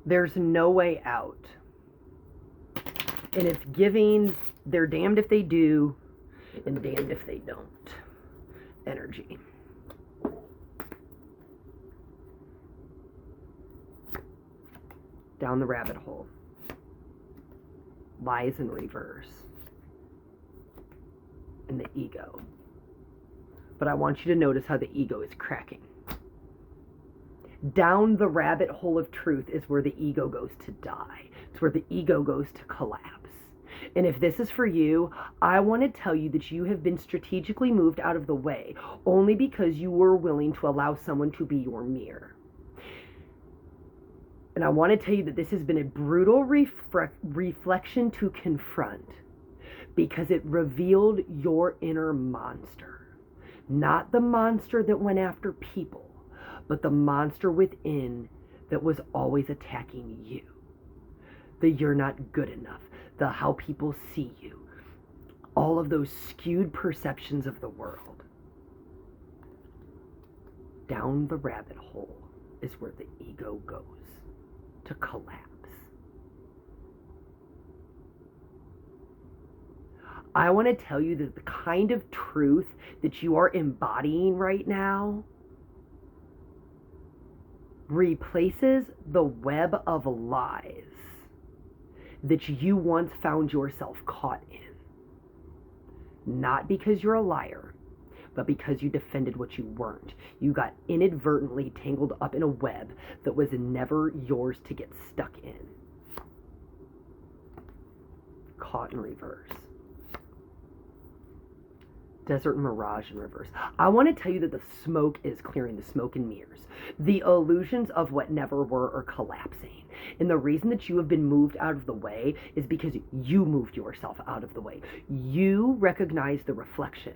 There's no way out. And it's giving, they're damned if they do and damned if they don't energy. Down the rabbit hole. Lies in reverse. And the ego. But I want you to notice how the ego is cracking. Down the rabbit hole of truth is where the ego goes to die. It's where the ego goes to collapse. And if this is for you, I want to tell you that you have been strategically moved out of the way only because you were willing to allow someone to be your mirror. And I want to tell you that this has been a brutal reflection to confront because it revealed your inner monster. Not the monster that went after people, but the monster within that was always attacking you. The you're not good enough, the how people see you, all of those skewed perceptions of the world. Down the rabbit hole is where the ego goes to collapse. I want to tell you that the kind of truth that you are embodying right now replaces the web of lies that you once found yourself caught in. Not because you're a liar, but because you defended what you weren't. You got inadvertently tangled up in a web that was never yours to get stuck in. Caught in reverse. Desert mirage in reverse. I want to tell you that the smoke is clearing, the smoke and mirrors. The illusions of what never were are collapsing. And the reason that you have been moved out of the way is because you moved yourself out of the way. You recognize the reflection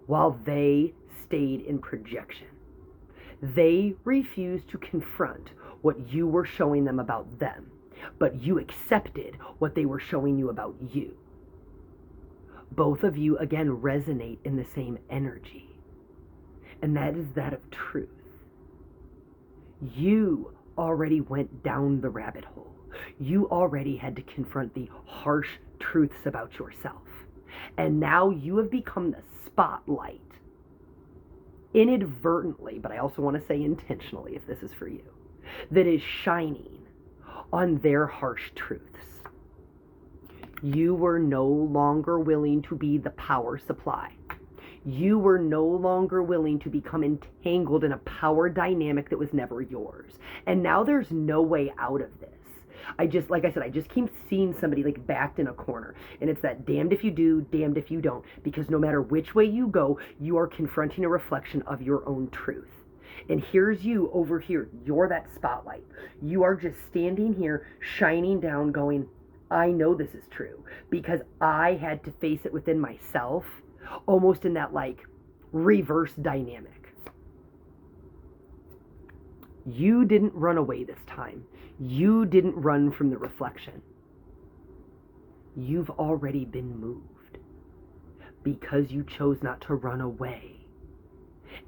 while they stayed in projection. They refused to confront what you were showing them about them, but you accepted what they were showing you about you. Both of you, again, resonate in the same energy, and that is that of truth. You already went down the rabbit hole. You already had to confront the harsh truths about yourself, and now you have become the spotlight, inadvertently, but I also want to say intentionally, if this is for you, that is shining on their harsh truths. You were no longer willing to be the power supply. You were no longer willing to become entangled in a power dynamic that was never yours. And now there's no way out of this. Like I said, I just keep seeing somebody like backed in a corner. And it's that damned if you do, damned if you don't. Because no matter which way you go, you are confronting a reflection of your own truth. And here's you over here. You're that spotlight. You are just standing here, shining down, going, I know this is true because I had to face it within myself, almost in that like reverse dynamic. You didn't run away this time. You didn't run from the reflection. You've already been moved because you chose not to run away.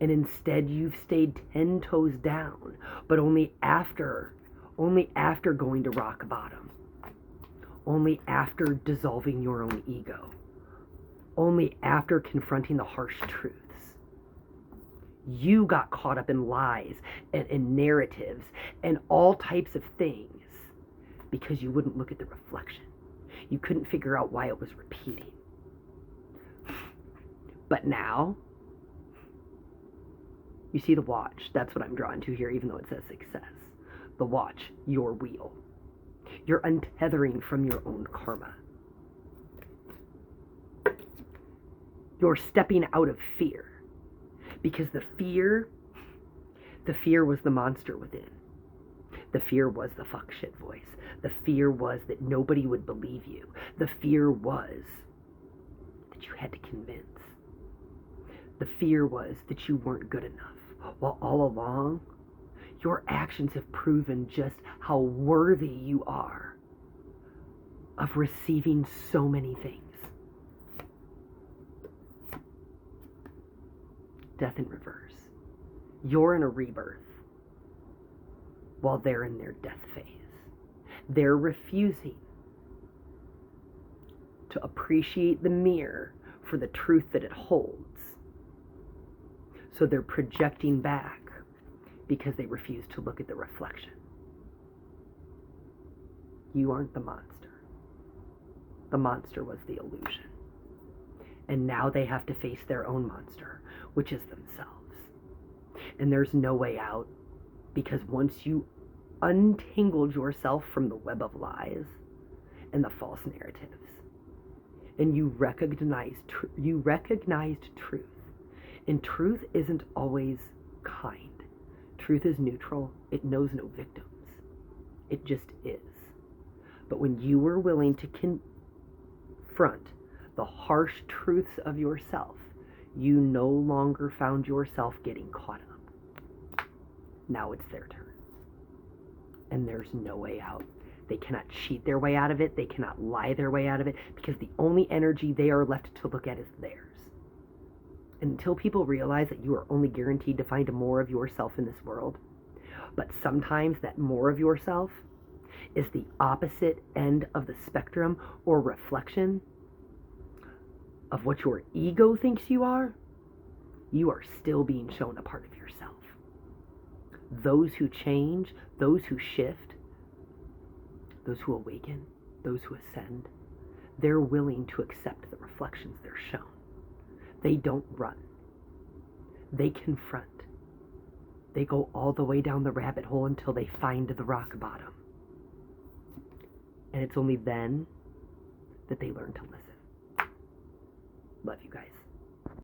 And instead you've stayed 10 toes down, but only after going to rock bottom. Only after dissolving your own ego. Only after confronting the harsh truths. You got caught up in lies and narratives and all types of things because you wouldn't look at the reflection. You couldn't figure out why it was repeating. But now, you see the watch. That's what I'm drawn to here, even though it says success. The watch, your wheel. You're untethering from your own karma. You're stepping out of fear. Because the fear was the monster within. The fear was the fuck shit voice. The fear was that nobody would believe you. The fear was that you had to convince. The fear was that you weren't good enough. While all along, your actions have proven just how worthy you are of receiving so many things. Death in reverse. You're in a rebirth. while they're in their death phase. They're refusing to appreciate the mirror for the truth that it holds. So they're projecting back because they refuse to look at the reflection. You aren't the monster. The monster was the illusion. And now they have to face their own monster, which is themselves. And there's no way out, because once you untangled yourself from the web of lies and the false narratives, and you recognized truth, and truth isn't always kind. Truth is neutral. It knows no victims. It just is. But when you were willing to confront the harsh truths of yourself, you no longer found yourself getting caught up. Now it's their turn. And there's no way out. They cannot cheat their way out of it. They cannot lie their way out of it, because the only energy they are left to look at is theirs. And until people realize that you are only guaranteed to find more of yourself in this world, but sometimes that more of yourself is the opposite end of the spectrum or reflection of what your ego thinks you are still being shown a part of yourself. Those who change, those who shift, those who awaken, those who ascend, they're willing to accept the reflections they're shown. They don't run. They confront. They go all the way down the rabbit hole until they find the rock bottom. And it's only then that they learn to listen. Love you guys.